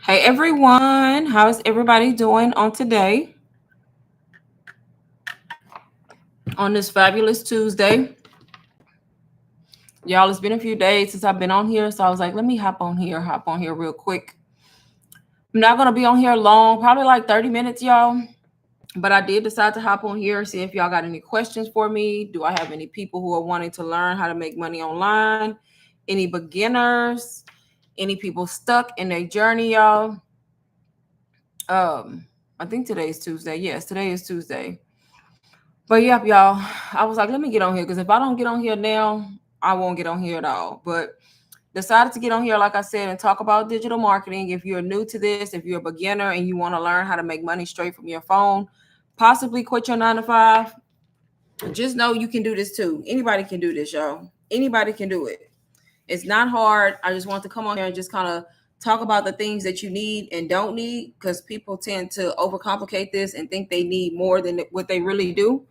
Hey everyone, how is everybody doing on today? On this fabulous Tuesday. Y'all, it's been a few days since I've been on here, so I was like, let me hop on here real quick. I'm not gonna be on here long, probably like 30 minutes, y'all. But I did decide to hop on here, see if y'all got any questions for me. Do I have any people who are wanting to learn how to make money online? Any beginners? Any people stuck in their journey, y'all? Um, I think today is Tuesday. Yes, today is Tuesday. But yep, y'all. I was like, let me get on here because if I don't get on here now, I won't get on here at all. But decided to get on here, like I said, and talk about digital marketing. If you're new to this, if you're a beginner and you want to learn how to make money straight from your phone, possibly quit your 9 to 5, just know you can do this too. Anybody can do this, y'all. Anybody can do it. It's not hard. I just want to come on here and just kind of talk about the things that you need and don't need because people tend to overcomplicate this and think they need more than what they really do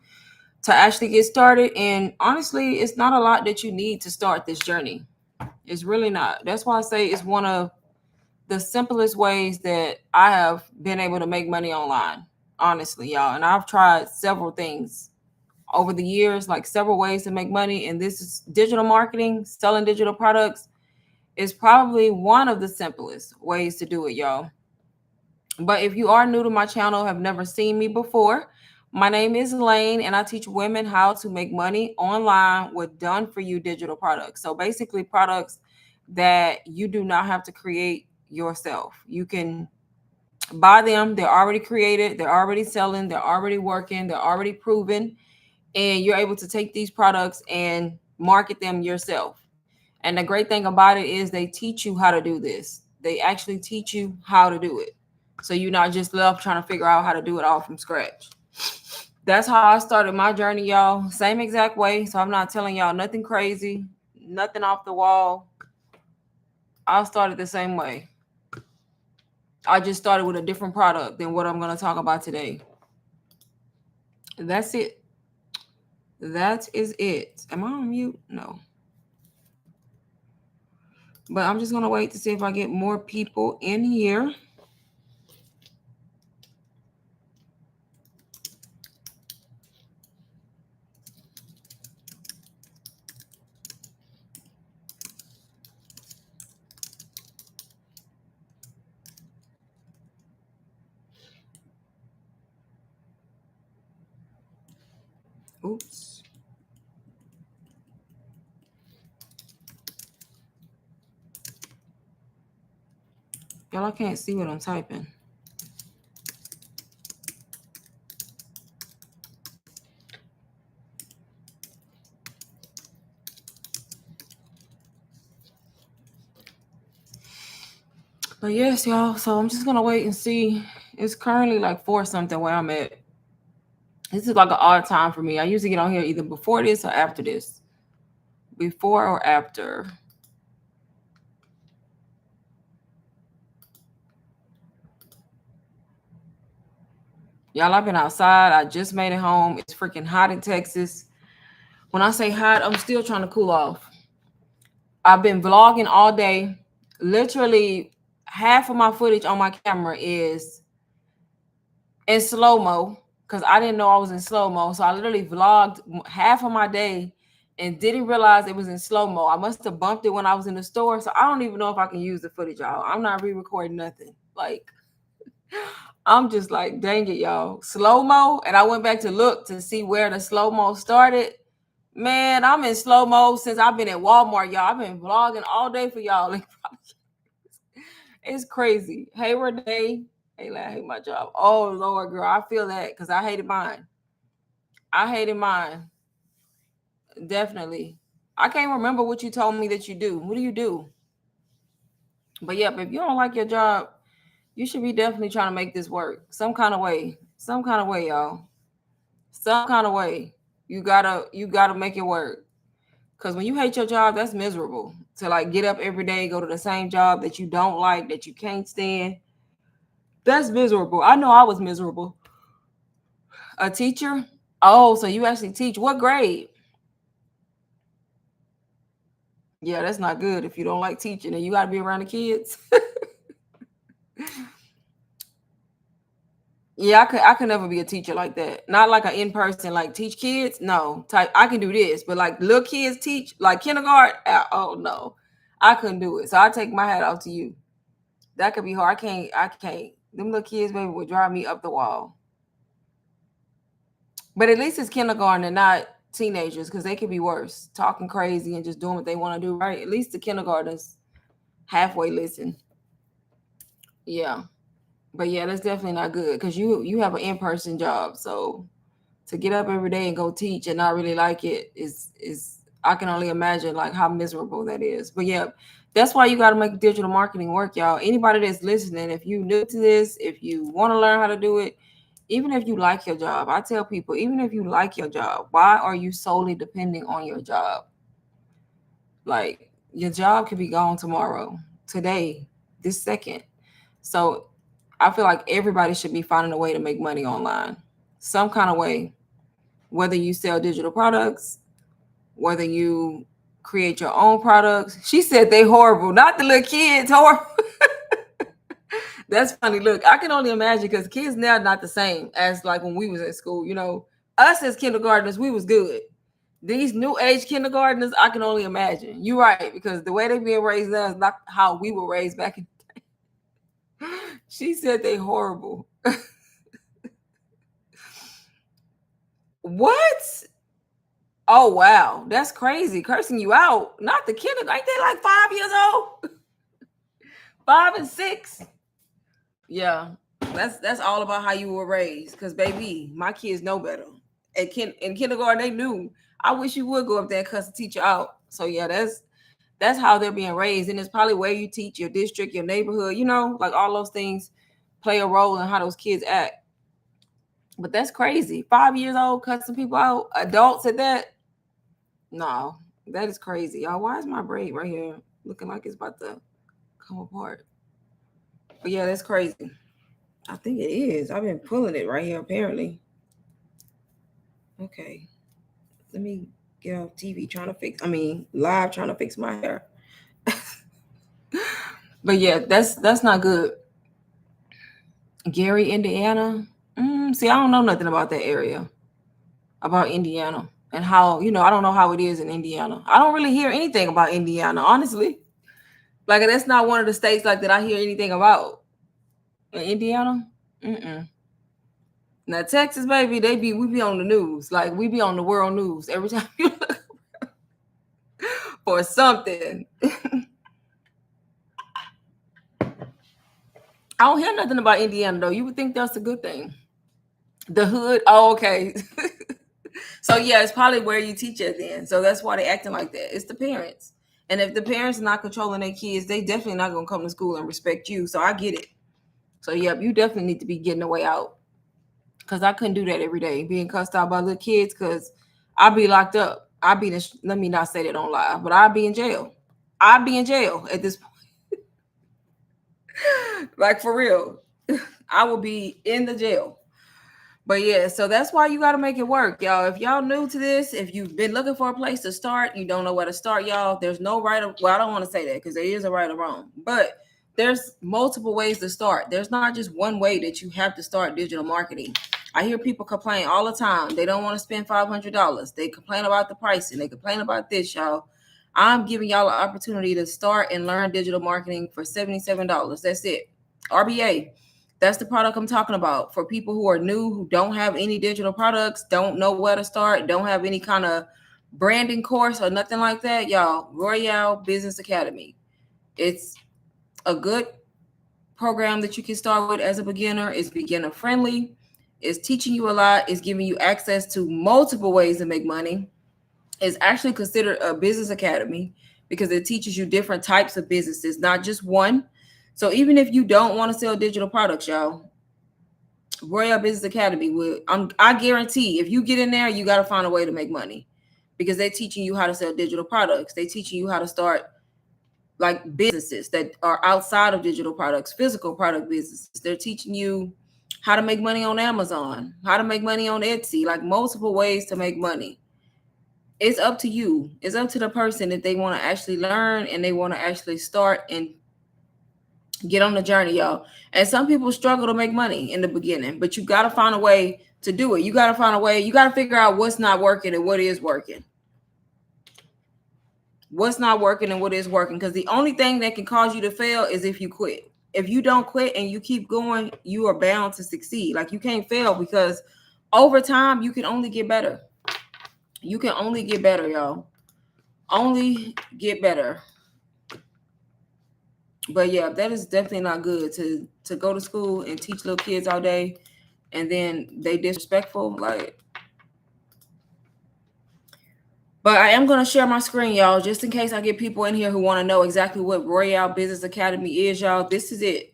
to actually get started. And honestly, it's not a lot that you need to start this journey. It's really not. That's why I say it's one of the simplest ways that I have been able to make money online. Honestly, y'all. And I've tried several things over the years, like several ways to make money. And this is digital marketing, selling digital products is probably one of the simplest ways to do it, y'all. But if you are new to my channel, have never seen me before, my name is Lane and I teach women how to make money online with done for you digital products. So basically, products that you do not have to create yourself. You can buy them, they're already created, they're already selling, they're already working, they're already proven, and you're able to take these products and market them yourself. And the great thing about it is they teach you how to do this. They actually teach you how to do it. So you're not just left trying to figure out how to do it all from scratch. That's how I started my journey, y'all. Same exact way. So I'm not telling y'all nothing crazy, nothing off the wall. I started the same way. I just started with a different product than what I'm going to talk about today. That's it. That is it. Am I on mute? No. But I'm just going to wait to see if I get more people in here. Oops. Y'all, I can't see what I'm typing. But yes, y'all. So I'm just gonna wait and see. It's currently like 4 something where I'm at. This is like an odd time for me. I usually get on here either before this or after this. Before or after. Y'all, I've been outside. I just made it home. It's freaking hot in Texas. When I say hot, I'm still trying to cool off. I've been vlogging all day. Literally, half of my footage on my camera is in slow mo because I didn't know I was in slow mo. So I literally vlogged half of my day and didn't realize it was in slow mo. I must have bumped it when I was in the store. So I don't even know if I can use the footage, y'all. I'm not re-recording nothing. Like, I'm just like, dang it, y'all. Slow mo. And I went back to look to see where the slow mo started. Man, I'm in slow mo since I've been at Walmart, y'all. I've been vlogging all day for y'all. It's crazy. Hey, Renee. Hey, I hate my job. Oh, Lord, girl. I feel that because I hated mine. I hated mine. Definitely. I can't remember what you told me that you do. What do you do? But yep, if you don't like your job, you should be definitely trying to make this work some kind of way. Some kind of way, y'all. Some kind of way. You gotta make it work. Cause when you hate your job, that's miserable. To like get up every day, go to the same job that you don't like, that you can't stand. That's miserable. I know I was miserable. A teacher? Oh, so you actually teach. What grade? Yeah, that's not good if you don't like teaching and you got to be around the kids. Yeah, I could never be a teacher like that. Not like an in person, like teach kids. No, type I can do this, but like little kids teach, like kindergarten. Oh no, I couldn't do it. So I take my hat off to you. That could be hard. I can't. I can't. Them little kids, baby, would drive me up the wall. But at least it's kindergarten and not teenagers, because they could be worse, talking crazy and just doing what they want to do. Right? At least the kindergartners halfway listen. Yeah, but yeah, that's definitely not good because you have an in person job, so to get up every day and go teach and not really like it is I can only imagine like how miserable that is. But yeah, that's why you got to make digital marketing work, y'all. Anybody that's listening, if you new to this, if you want to learn how to do it, even if you like your job, I tell people, even if you like your job, why are you solely depending on your job? Like your job could be gone tomorrow, today, this second. So I feel like everybody should be finding a way to make money online, some kind of way, whether you sell digital products, whether you create your own products. She said they horrible, not the little kids horrible. That's funny. Look, I can only imagine because kids now are not the same as like when we was in school. You know, us as kindergartners, we was good. These new age kindergartners, I can only imagine. You're right, because the way they being raised now is not how we were raised back in. She said they horrible. What? Oh wow, that's crazy. Cursing you out. Not the kid. Ain't they like 5 years old? 5 and 6. Yeah. That's all about how you were raised. Cause baby, my kids know better. In kindergarten, they knew. I wish you would go up there and cuss the teacher out. So yeah, that's how they're being raised. And it's probably where you teach, your district, your neighborhood, like all those things play a role in how those kids act. But that's crazy. 5 years old, cussing people out, adults at that. No, that is crazy. Y'all, why is my braid right here looking like it's about to come apart? But yeah, that's crazy. I think it is. I've been pulling it right here, apparently. Okay. Let me get off TV live trying to fix my hair. But yeah, that's not good. Gary, Indiana. See, I don't know nothing about that area, about Indiana, and how, I don't know how it is in Indiana. I don't really hear anything about Indiana, honestly. Like, that's not one of the states like that I hear anything about. In Indiana? Mm-mm. Now Texas, baby, we be on the news. Like, we be on the world news every time you look for something. I don't hear nothing about Indiana though. You would think that's a good thing. The hood. Oh, okay. So yeah, it's probably where you teach it then. So that's why they acting like that. It's the parents. And if the parents are not controlling their kids, they definitely not gonna come to school and respect you. So I get it. So yeah, you definitely need to be getting the way out. Cause I couldn't do that every day, being cussed out by little kids, cause I'd be locked up. Let me not say that on live, but I'd be in jail. I'd be in jail at this point. Like for real. I will be in the jail. But yeah, so that's why you got to make it work, y'all. If y'all new to this, if you've been looking for a place to start, you don't know where to start, y'all. There's no right or well, I don't want to say that because there is a right or wrong, but there's multiple ways to start. There's not just one way that you have to start digital marketing. I hear people complain all the time. They don't want to spend $500. They complain about the pricing. They complain about this, y'all. I'm giving y'all an opportunity to start and learn digital marketing for $77. That's it. RBA. That's the product I'm talking about for people who are new, who don't have any digital products, don't know where to start, don't have any kind of branding course or nothing like that. Y'all, Royale Business Academy. It's a good program that you can start with as a beginner. It's beginner friendly. It's teaching you a lot. It's giving you access to multiple ways to make money. It's actually considered a business academy because it teaches you different types of businesses, not just one. So even if you don't want to sell digital products, y'all, Royal Business Academy I guarantee if you get in there, you got to find a way to make money because they're teaching you how to sell digital products. They're teaching you how to start like businesses that are outside of digital products, physical product businesses. They're teaching you how to make money on Amazon, how to make money on Etsy, like multiple ways to make money. It's up to you. It's up to the person if they want to actually learn and they want to actually start and Get on the journey, y'all. And some people struggle to make money in the beginning, but you got to find a way to do it. You got to find a way. You got to figure out what's not working and what is working. What's not working and what is working. Because the only thing that can cause you to fail is if you quit. If you don't quit and you keep going, you are bound to succeed. Like, you can't fail, because over time you can only get better. You can only get better, y'all. Only get better. But yeah, that is definitely not good to go to school and teach little kids all day, and then they disrespectful. Like, but I am gonna share my screen, y'all, just in case I get people in here who want to know exactly what Royale Business Academy is, y'all. This is it.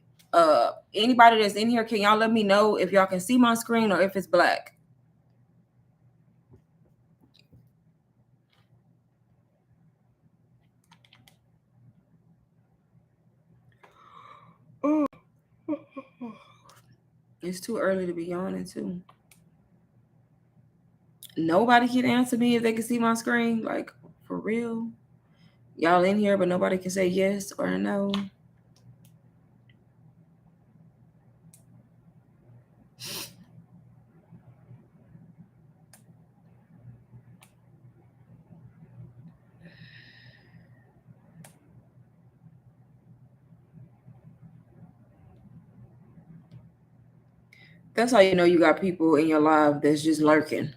Anybody that's in here, can y'all let me know if y'all can see my screen or if it's black? It's too early to be yawning too. Nobody can answer me if they can see my screen. Like, for real? Y'all in here, but nobody can say yes or no. That's how you know you got people in your life that's just lurking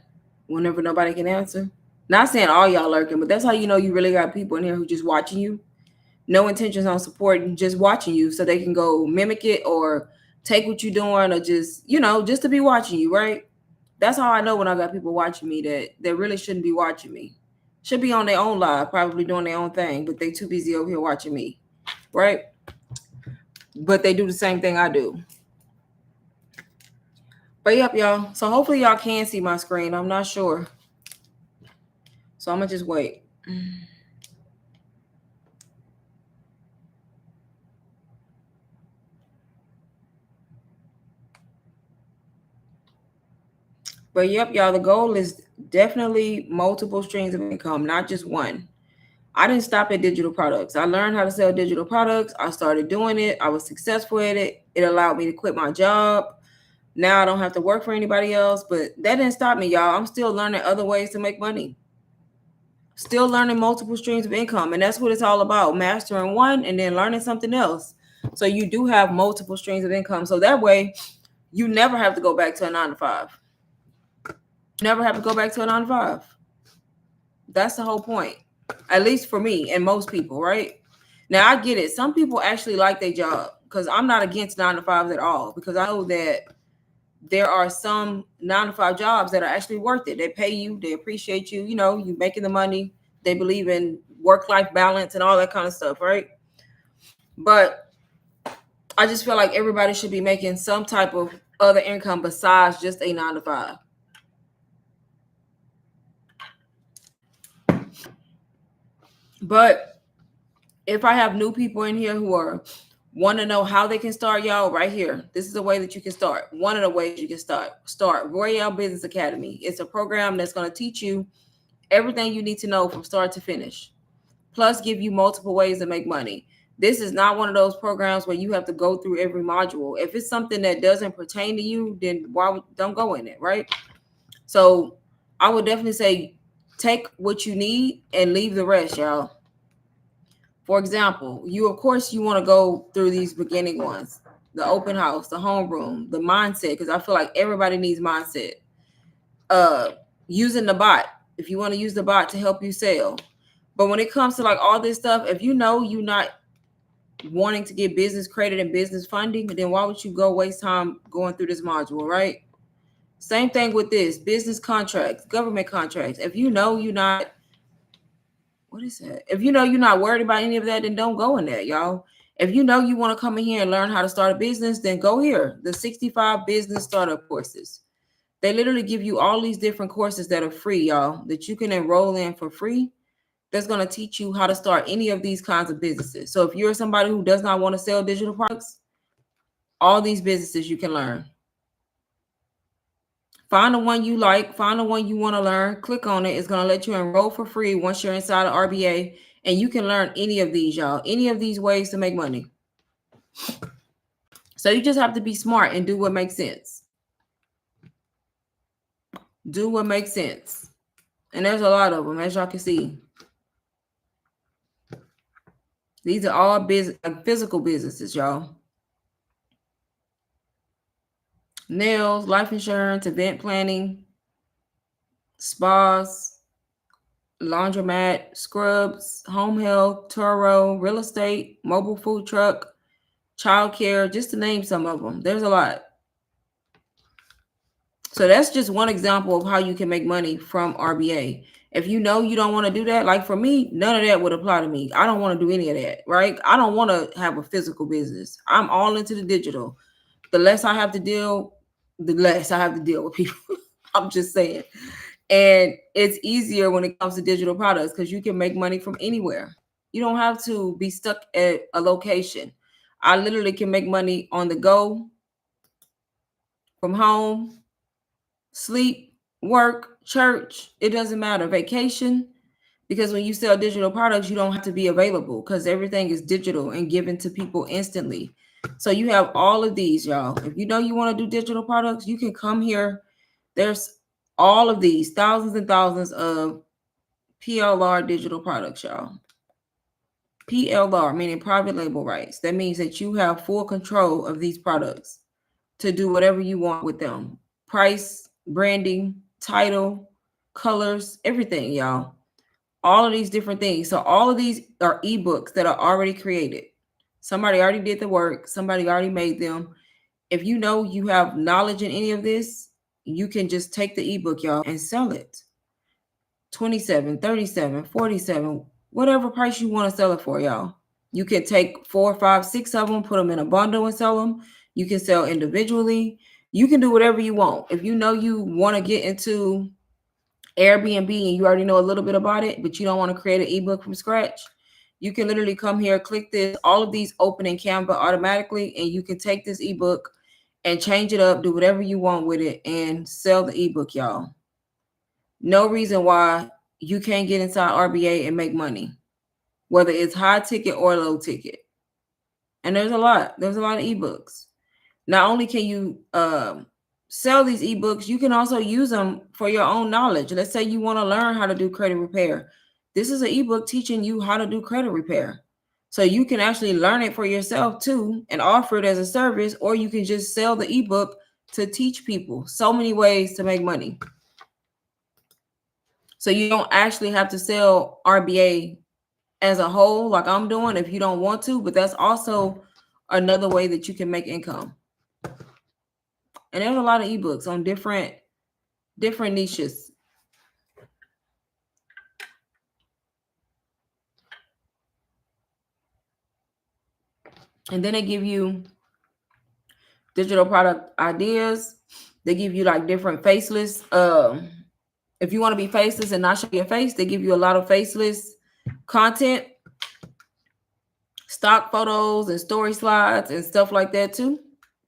whenever nobody can answer. Not saying all y'all lurking, but that's how you know you really got people in here who just watching you. No intentions on supporting, just watching you so they can go mimic it or take what you're doing, or just, just to be watching you, right? That's how I know when I got people watching me that really shouldn't be watching me. Should be on their own live, probably doing their own thing, but they too busy over here watching me, right? But they do the same thing I do. But yep, y'all. So hopefully y'all can see my screen. I'm not sure. So I'm going to just wait. But yep, y'all, the goal is definitely multiple streams of income, not just one. I didn't stop at digital products. I learned how to sell digital products. I started doing it. I was successful at it. It allowed me to quit my job. Now I don't have to work for anybody else, but that didn't stop me, y'all. I'm still learning other ways to make money. Still learning multiple streams of income. And that's what it's all about, mastering one and then learning something else. So you do have multiple streams of income. So that way you never have to go back to a 9-to-5. Never have to go back to a 9-to-5. That's the whole point. At least for me and most people, right? Now I get it. Some people actually like their job, because I'm not against 9-to-5s at all, because I know that there are some 9-to-5 jobs that are actually worth it. They pay you, they appreciate you, you making the money. They believe in work-life balance and all that kind of stuff, right? But I just feel like everybody should be making some type of other income besides just a 9-to-5. But if I have new people in here who want to know how they can start, y'all, right here, this is a way that you can start. One of the ways you can start Royale Business Academy. It's a program that's going to teach you everything you need to know from start to finish, plus give you multiple ways to make money. This is not one of those programs where you have to go through every module. If it's something that doesn't pertain to you, then don't go in it, right? So I would definitely say take what you need and leave the rest, y'all. For example, you want to go through these beginning ones, the open house, the homeroom, the mindset, because I feel like everybody needs mindset. Using the bot, if you want to use the bot to help you sell. But when it comes to like all this stuff, if you know you're not wanting to get business credit and business funding, then why would you go waste time going through this module, right? Same thing with this, business contracts, government contracts. If you know you're not, what is that? If you know you're not worried about any of that, then don't go in there, y'all. If you know you want to come in here and learn how to start a business, then go here. The 65 business startup courses. They literally give you all these different courses that are free, y'all, that you can enroll in for free. That's going to teach you how to start any of these kinds of businesses. So if you're somebody who does not want to sell digital products, all these businesses you can learn. Find the one you like, find the one you want to learn, click on it. It's going to let you enroll for free once you're inside of RBA, and you can learn any of these, y'all, any of these ways to make money. So you just have to be smart and do what makes sense. Do what makes sense. And there's a lot of them, as y'all can see. These are all business, physical businesses, y'all. Nails, life insurance, event planning, spas, laundromat, scrubs, home health, Turo, real estate, mobile food truck, childcare, just to name some of them. There's a lot. So that's just one example of how you can make money from RBA. If you know you don't want to do that, like for me, none of that would apply to me. I don't want to do any of that, right? I don't want to have a physical business. I'm all into the digital. The less I have to deal, the less I have to deal with people. I'm just saying. And it's easier when it comes to digital products because you can make money from anywhere. You don't have to be stuck at a location. I literally can make money on the go, from home, sleep, work, church, it doesn't matter, vacation, because when you sell digital products, you don't have to be available because everything is digital and given to people instantly. So you have all of these, y'all. If you know you want to do digital products, you can come here. There's all of these, thousands and thousands of PLR digital products, y'all. PLR, meaning private label rights. That means that you have full control of these products to do whatever you want with them. Price, branding, title, colors, everything, y'all. All of these different things. So all of these are ebooks that are already created. Somebody already did the work. Somebody already made them. If you know you have knowledge in any of this, you can just take the ebook, y'all, and sell it. 27, 37, 47, whatever price you want to sell it for, y'all. You can take 4, 5, 6 of them, put them in a bundle and sell them. You can sell individually. You can do whatever you want. If you know you want to get into Airbnb and you already know a little bit about it, but you don't want to create an ebook from scratch, you can literally come here, click this. All of these open in Canva automatically, and you can take this ebook and change it up, do whatever you want with it, and sell the ebook, y'all. No reason why you can't get inside RBA and make money, whether it's high ticket or low ticket. And there's a lot of ebooks. Not only can you sell these ebooks, you can also use them for your own knowledge. Let's say you want to learn how to do credit repair. This is an ebook teaching you how to do credit repair. So you can actually learn it for yourself too and offer it as a service, or you can just sell the ebook to teach people. So many ways to make money. So you don't actually have to sell RBA as a whole like I'm doing if you don't want to, but that's also another way that you can make income. And there's a lot of ebooks on different niches. And then they give you digital product ideas. They give you like different faceless. If you want to be faceless and not show your face, they give you a lot of faceless content, stock photos and story slides and stuff like that too.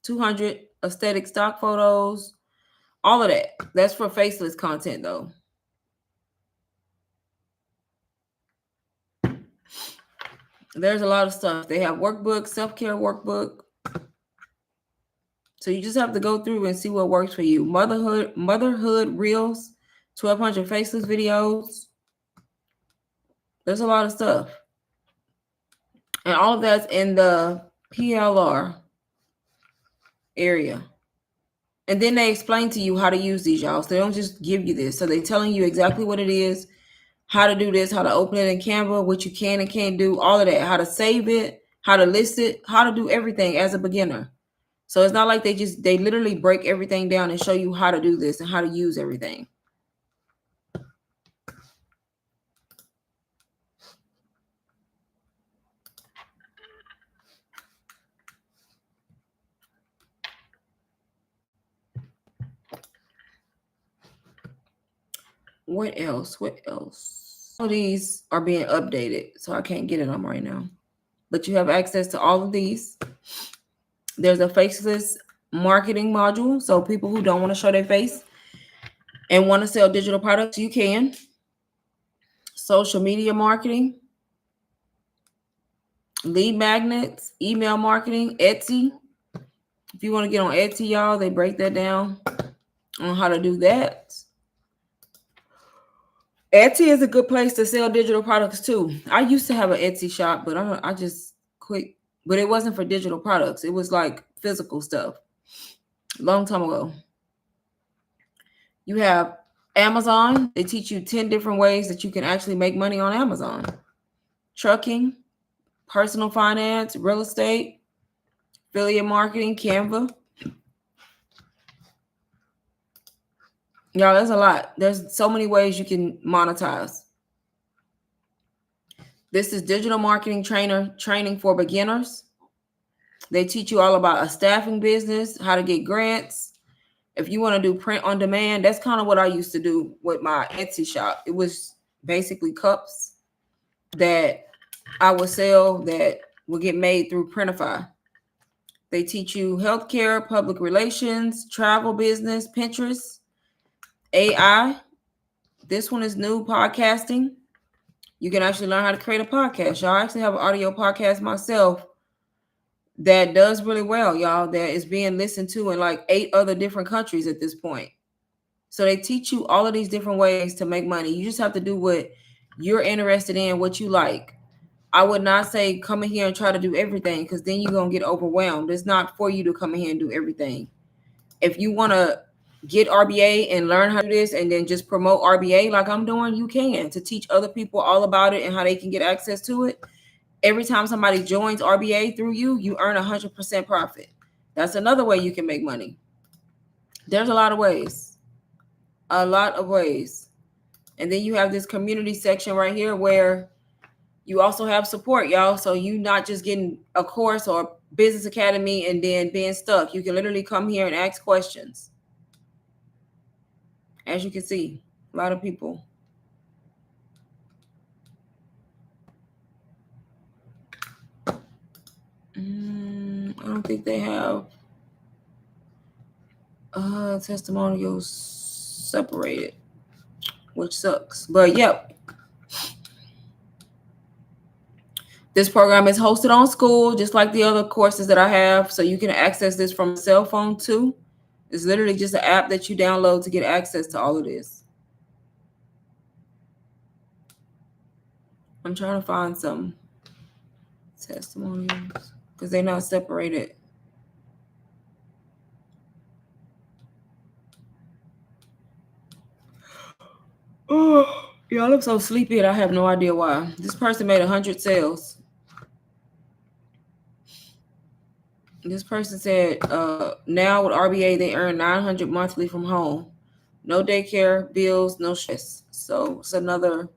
200 aesthetic stock photos, all of that. That's for faceless content though. There's a lot of stuff. They have workbooks, self-care workbook. So you just have to go through and see what works for you. Motherhood reels, 1,200 faceless videos. There's a lot of stuff. And all of that's in the PLR area. And then they explain to you how to use these, y'all. So they don't just give you this. So they're telling you exactly what it is, how to do this, how to open it in Canva, what you can and can't do, all of that, how to save it, how to list it, how to do everything as a beginner. So it's not like they literally break everything down and show you how to do this and how to use everything. What else? All these are being updated, so I can't get it on right now. But you have access to all of these. There's a faceless marketing module. So people who don't want to show their face and want to sell digital products, you can. Social media marketing. lead magnets, email marketing, Etsy. If you want to get on Etsy, y'all, they break that down on how to do that. Etsy is a good place to sell digital products too. I used to have an Etsy shop, but I just quit. But it wasn't for digital products. It was like physical stuff. Long time ago. You have Amazon. They teach you 10 different ways that you can actually make money on Amazon. Trucking, personal finance, real estate, affiliate marketing, Canva. Y'all, there's a lot. There's so many ways you can monetize. This is digital marketing training for beginners. They teach you all about a staffing business, how to get grants. If you want to do print on demand, that's kind of what I used to do with my Etsy shop. It was basically cups that I would sell that would get made through Printify. They teach you healthcare, public relations, travel business, Pinterest, AI. This one is new, podcasting. You can actually learn how to create a podcast. Y'all, I actually have an audio podcast myself that does really well, y'all, that is being listened to in like 8 other different countries at this point. So they teach you all of these different ways to make money. You just have to do what you're interested in, what you like. I would not say come in here and try to do everything, because then you're going to get overwhelmed. It's not for you to come in here and do everything. If you want to get RBA and learn how to do this and then just promote RBA like I'm doing, you can, to teach other people all about it and how they can get access to it. Every time somebody joins RBA through you, you earn 100% profit. That's another way you can make money. There's a lot of ways. A lot of ways. And then you have this community section right here where you also have support, y'all. So you not just getting a course or business academy and then being stuck. You can literally come here and ask questions. As you can see, a lot of people. I don't think they have testimonials separated, which sucks. But yep. This program is hosted on School, just like the other courses that I have. So you can access this from a cell phone too. It's literally just an app that you download to get access to all of this. I'm trying to find some testimonials because they're not separated. Oh, y'all, I'm so sleepy and I have no idea why. This person made 100 sales. This person said, now with RBA, they earn $900 monthly from home. No daycare, bills, no stress. So it's another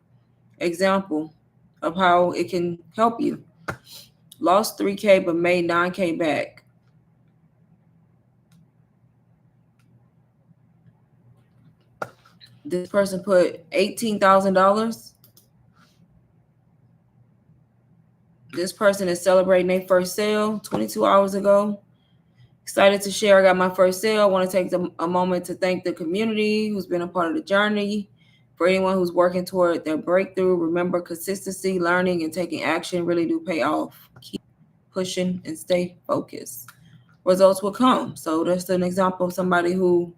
example of how it can help you. Lost $3K, but made $9K back. This person put $18,000. This person is celebrating their first sale 22 hours ago. Excited to share I got my first sale. I want to take a moment to thank the community who's been a part of the journey. For anyone who's working toward their breakthrough, remember consistency, learning, and taking action really do pay off. Keep pushing and stay focused. Results will come. So that's an example of somebody who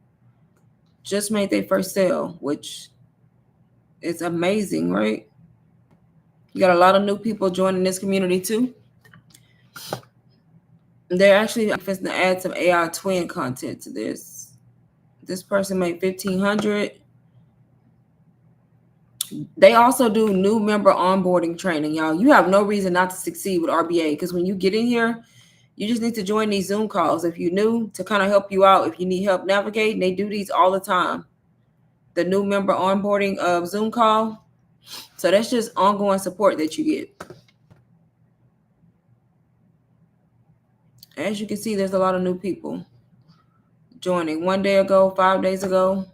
just made their first sale, which is amazing, right? You got a lot of new people joining this community too. They're actually going to add some AI twin content to this. This person made $1,500. They also do new member onboarding training, y'all. You have no reason not to succeed with RBA, because when you get in here, you just need to join these Zoom calls if you're new, to kind of help you out if you need help navigating. They do these all the time. The new member onboarding Zoom call. So that's just ongoing support that you get. As you can see, there's a lot of new people joining. 1 day ago, 5 days ago,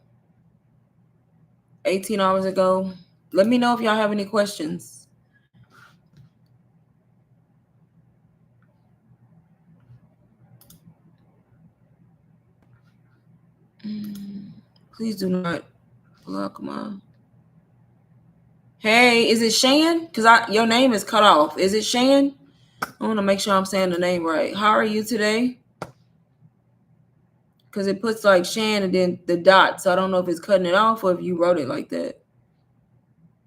18 hours ago. Let me know if y'all have any questions. Please do not block my. Hey, is it Shan? Because your name is cut off. Is it Shan? I want to make sure I'm saying the name right. How are you today? Because it puts like Shan and then the dot. So I don't know if it's cutting it off or if you wrote it like that.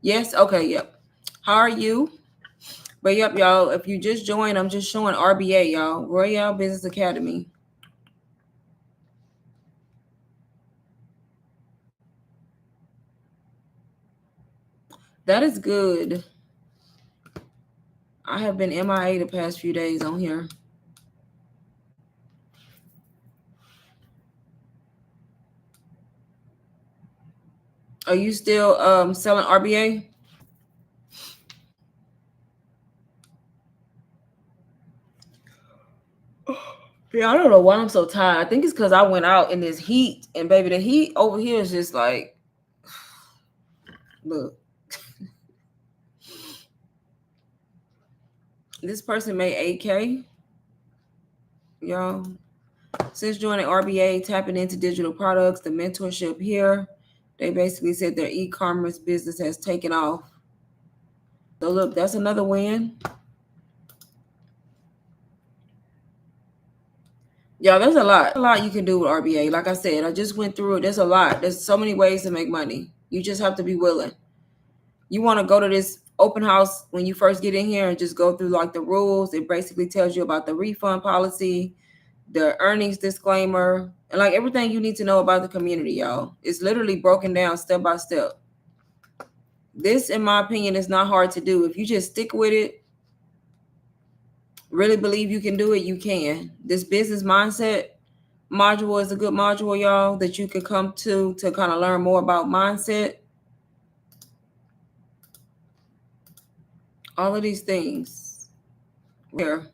Yes? Okay, yep. How are you? But yep, y'all, if you just joined, I'm just showing RBA, y'all. Royale Business Academy. That is good. I have been MIA the past few days on here. Are you still selling RBA? Yeah, I don't know why I'm so tired. I think it's because I went out in this heat, and baby, the heat over here is just like, look. This person made 8K, y'all. Since joining RBA, tapping into digital products, the mentorship here, they basically said their e-commerce business has taken off. So look, that's another win. Yeah, there's a lot you can do with RBA. Like I said, I just went through it. There's a lot. There's so many ways to make money. You just have to be willing. You want to go to this open house when you first get in here and just go through like the rules. It basically tells you about the refund policy, the earnings disclaimer, and like everything you need to know about the community, y'all. It's literally broken down step by step. This, in my opinion, is not hard to do. If you just stick with it, really believe you can do it, you can. This business mindset module is a good module, y'all, that you can come to kind of learn more about mindset. All of these things here.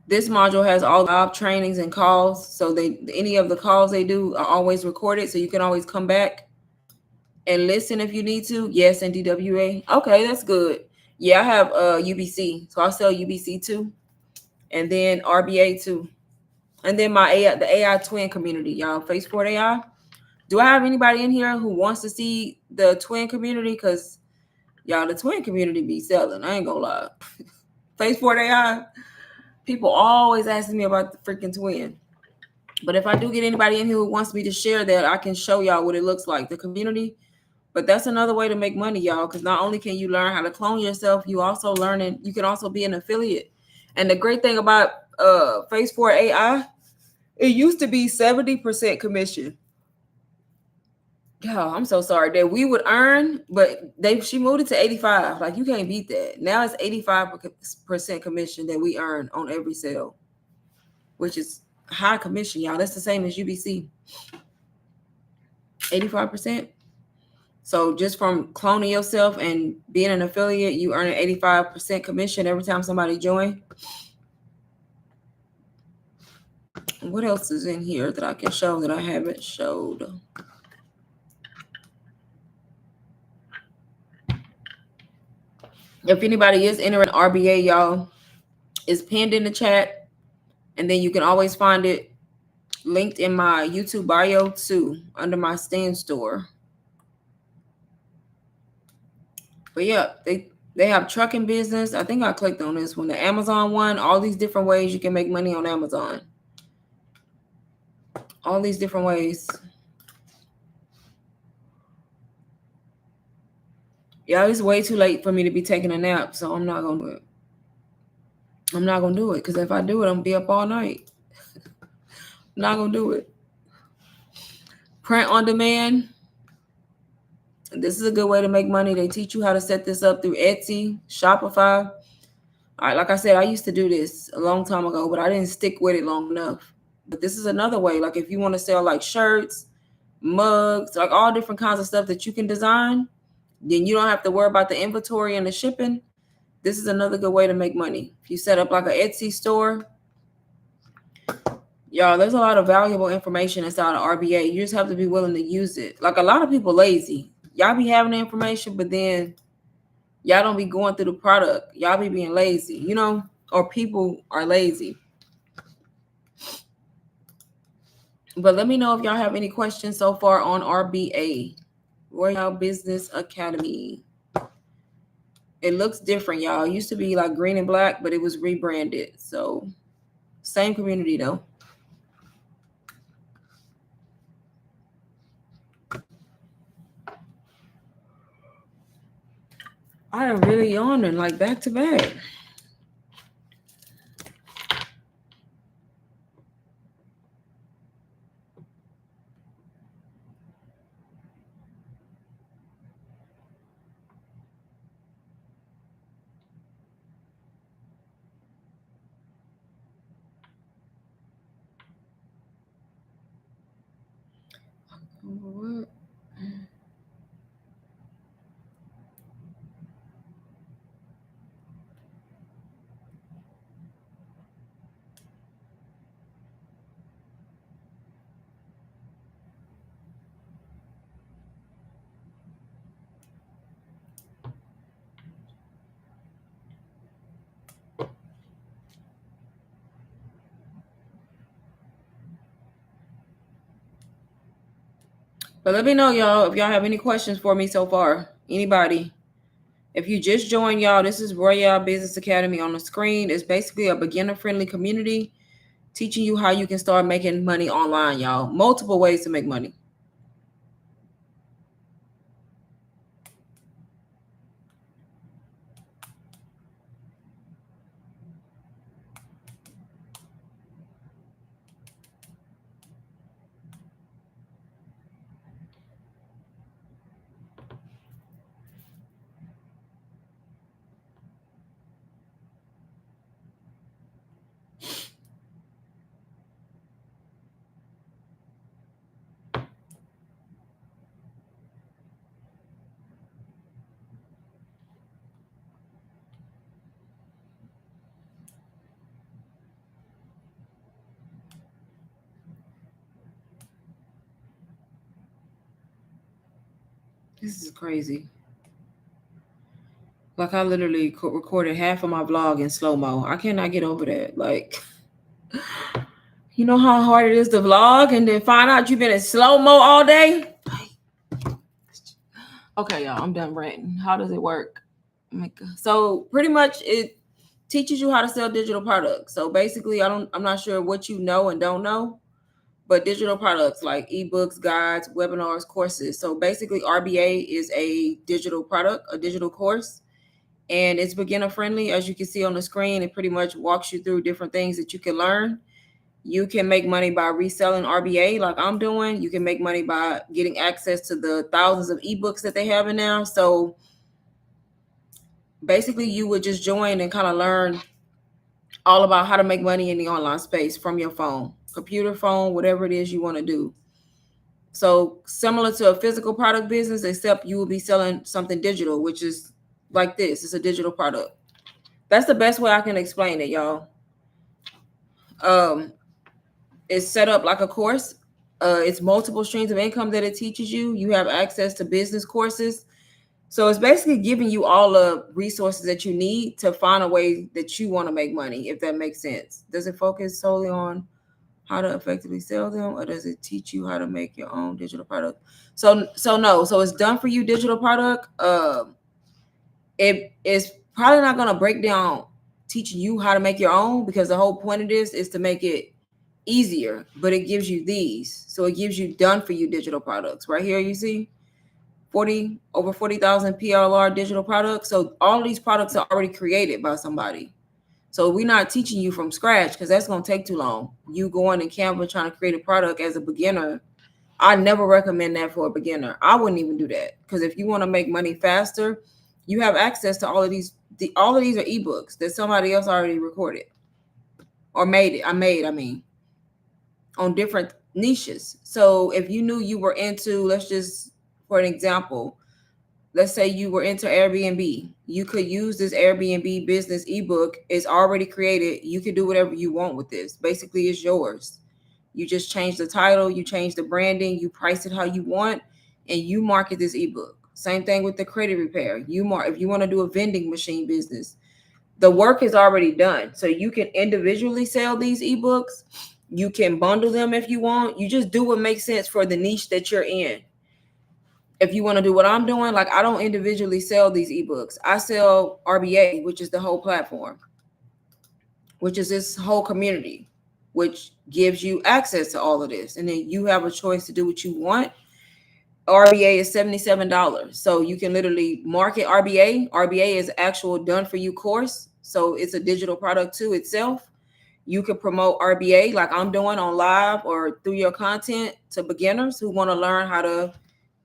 This module has all job trainings and calls. So any of the calls they do are always recorded. So you can always come back and listen if you need to. Yes, and DWA. Okay, that's good. Yeah, I have UBC. So I sell UBC too. And then RBA too. And then the AI twin community, y'all. Face Forward AI. Do I have anybody in here who wants to see the twin community? Because y'all, the twin community be selling. I ain't gonna lie. Face Forward AI. People always asking me about the freaking twin. But if I do get anybody in here who wants me to share that, I can show y'all what it looks like, the community. But that's another way to make money, y'all, because not only can you learn how to clone yourself, you can also be an affiliate. And the great thing about Face Forward AI, it used to be 70% commission. Yeah, I'm so sorry that we would earn, but she moved it to 85. Like, you can't beat that. Now it's 85% commission that we earn on every sale, which is high commission, y'all. That's the same as UBC. 85%. So just from cloning yourself and being an affiliate, you earn an 85% commission every time somebody join. What else is in here that I can show that I haven't showed? If anybody is entering RBA, y'all, it's pinned in the chat. And then you can always find it linked in my YouTube bio too, under my stand store. But yeah, they have trucking business. I think I clicked on this one, the Amazon one. All these different ways you can make money on Amazon. All these different ways. Yeah, it's way too late for me to be taking a nap, so I'm not gonna do it. I'm not gonna do it because if I do it, I'm gonna be up all night. I'm not gonna do it. Print on demand. This is a good way to make money. They teach you how to set this up through Etsy, Shopify. All right, like I said, I used to do this a long time ago, but I didn't stick with it long enough. But this is another way. Like if you want to sell like shirts, mugs, like all different kinds of stuff that you can design, then you don't have to worry about the inventory and the shipping. This is another good way to make money. If you set up like an Etsy store, y'all, there's a lot of valuable information inside of RBA. You just have to be willing to use it. Like a lot of people lazy. Y'all be having the information, but then y'all don't be going through the product. Y'all be being lazy, you know, or people are lazy. But let me know if y'all have any questions so far on RBA, Royale Business Academy. It looks different, y'all. It used to be like green and black, but it was rebranded. So same community though. I am really yawning like back to back. What? But let me know, y'all, if y'all have any questions for me so far. Anybody? If you just joined, y'all, this is Royale Business Academy on the screen. It's basically a beginner-friendly community teaching you how you can start making money online, y'all. Multiple ways to make money. This is crazy. Like I literally recorded half of my vlog in slow-mo. I cannot get over that. Like, you know how hard it is to vlog and then find out you've been in slow-mo all day? Okay, y'all, I'm done ranting. How does it work? So pretty much it teaches you how to sell digital products. So basically, I'm not sure what you know and don't know, but digital products like ebooks, guides, webinars, courses. So basically, RBA is a digital product, a digital course, and it's beginner friendly. As you can see on the screen, it pretty much walks you through different things that you can learn. You can make money by reselling RBA like I'm doing. You can make money by getting access to the thousands of ebooks that they have in now. So basically, you would just join and kind of learn all about how to make money in the online space from your phone, computer, phone, whatever it is you want to do. So similar to a physical product business, except you will be selling something digital, which is like this. It's a digital product. That's the best way I can explain it, y'all. It's set up like a course. It's multiple streams of income that it teaches you. You have access to business courses. So it's basically giving you all the resources that you need to find a way that you want to make money, if that makes sense. Does it focus solely on how to effectively sell them, or does it teach you how to make your own digital product? So no. So it's done for you digital product. It is probably not going to break down teaching you how to make your own, because the whole point of this is to make it easier, but it gives you these. So it gives you done for you digital products. Right here, you see over 40,000 PLR digital products. So all of these products are already created by somebody. So we're not teaching you from scratch, because that's going to take too long. You going in Canva trying to create a product as a beginner, I never recommend that for a beginner. I wouldn't even do that, because if you want to make money faster, you have access to all of these. All of these are ebooks that somebody else already recorded or made it. I mean, on different niches. So if you knew you were into, let's just, for an example, let's say you were into Airbnb, you could use this Airbnb business ebook. It's already created. You can do whatever you want with this. Basically, it's yours. You just change the title, you change the branding, you price it how you want, and you market this ebook. Same thing with the credit repair. If you want to do a vending machine business, the work is already done. So you can individually sell these ebooks. You can bundle them if you want. You just do what makes sense for the niche that you're in. If you want to do what I'm doing, like I don't individually sell these ebooks. I sell RBA, which is the whole platform, which is this whole community, which gives you access to all of this. And then you have a choice to do what you want. RBA is $77. So you can literally market RBA. RBA is actual done for you course. So it's a digital product to itself. You can promote RBA like I'm doing on live or through your content to beginners who want to learn how to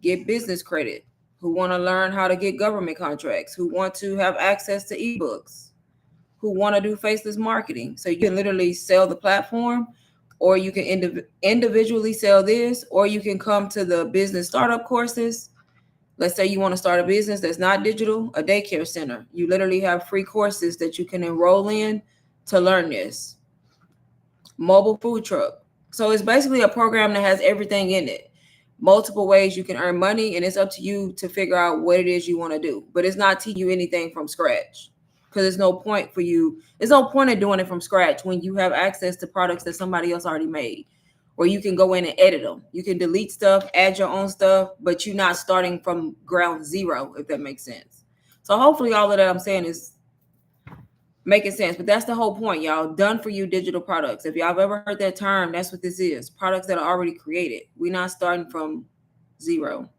get business credit, who want to learn how to get government contracts, who want to have access to ebooks, who want to do faceless marketing. So you can literally sell the platform, or you can individually sell this, or you can come to the business startup courses. Let's say you want to start a business that's not digital, a daycare center. You literally have free courses that you can enroll in to learn this. Mobile food truck. So it's basically a program that has everything in it. Multiple ways you can earn money, and it's up to you to figure out what it is you want to do. But it's not teaching you anything from scratch, because there's no point for you. There's no point in doing it from scratch when you have access to products that somebody else already made, or you can go in and edit them. You can delete stuff, add your own stuff, but you're not starting from ground zero, if that makes sense. So hopefully all of that I'm saying is making sense. But that's the whole point, y'all. Done for you digital products. If y'all have ever heard that term, that's what this is. Products that are already created. We're not starting from zero.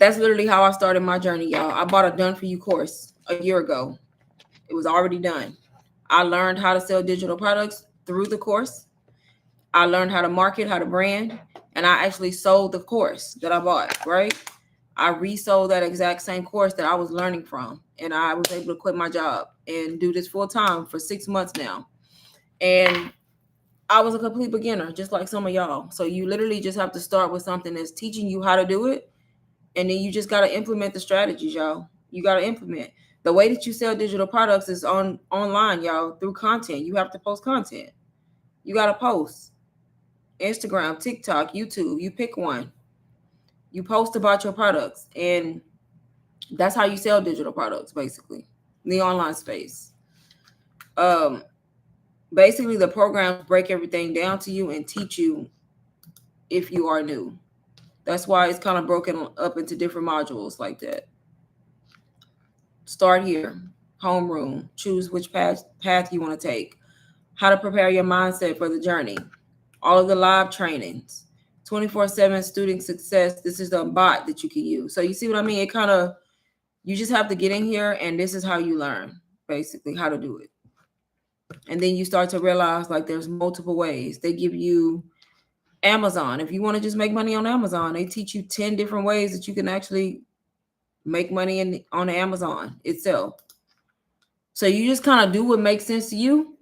That's literally how I started my journey, y'all. I bought a done for you course a year ago. It was already done. I learned how to sell digital products through the course. I learned how to market, how to brand, and I actually sold the course that I bought, right? I resold that exact same course that I was learning from, and I was able to quit my job and do this full time for 6 months now. And I was a complete beginner, just like some of y'all. So you literally just have to start with something that's teaching you how to do it, and then you just got to implement the strategies, y'all. You got to implement. The way that you sell digital products is online, y'all, through content. You have to post content. You got to post Instagram, TikTok, YouTube. You pick one. You post about your products, and that's how you sell digital products, basically, in the online space. Basically, the programs break everything down to you and teach you if you are new. That's why it's kind of broken up into different modules like that. Start here, homeroom, choose which path you want to take, how to prepare your mindset for the journey, all of the live trainings, 24/7 student success. This is the bot that you can use. So you see what I mean? It kind of, you just have to get in here, and this is how you learn, basically, how to do it. And then you start to realize like there's multiple ways. They give you Amazon. If you want to just make money on Amazon, they teach you 10 different ways that you can actually make money on Amazon itself. So you just kind of do what makes sense to you